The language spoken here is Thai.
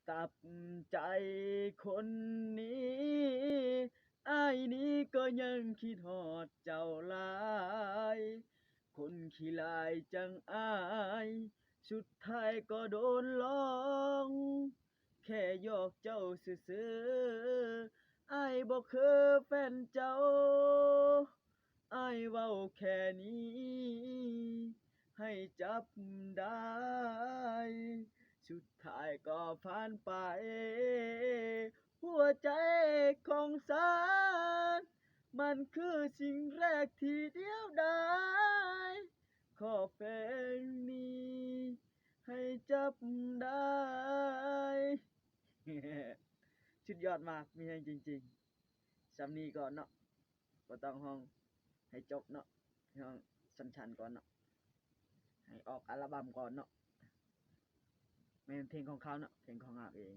ตับใจคนนี้อ้ายนี้ก็ยังคิดฮอดเจ้าหลายคนขี้ลายจังอ้ายสุดท้ายก็โดนหลอกแค่หยอกเจ้าซื่อๆอ้ายบ่คือแฟนเจ้าอ้ายเว้าแค่นี้ให้จับได้สุดท้ายก็ผ่านไปหัวใจของฉันมันคือสิ่งแรกที่เดียวดายขอเพลงนี้ให้จับได้สุดยอดมากมีแรงจริงๆสำนีก่อนเนาะบ่ต้องห้องให้จบเนาะให้ห้องชันๆก่อนเนาะให้ออกอัลบั้มก่อนเนาะแม่นเพลงของเขาเนาะเพลงของอาเอง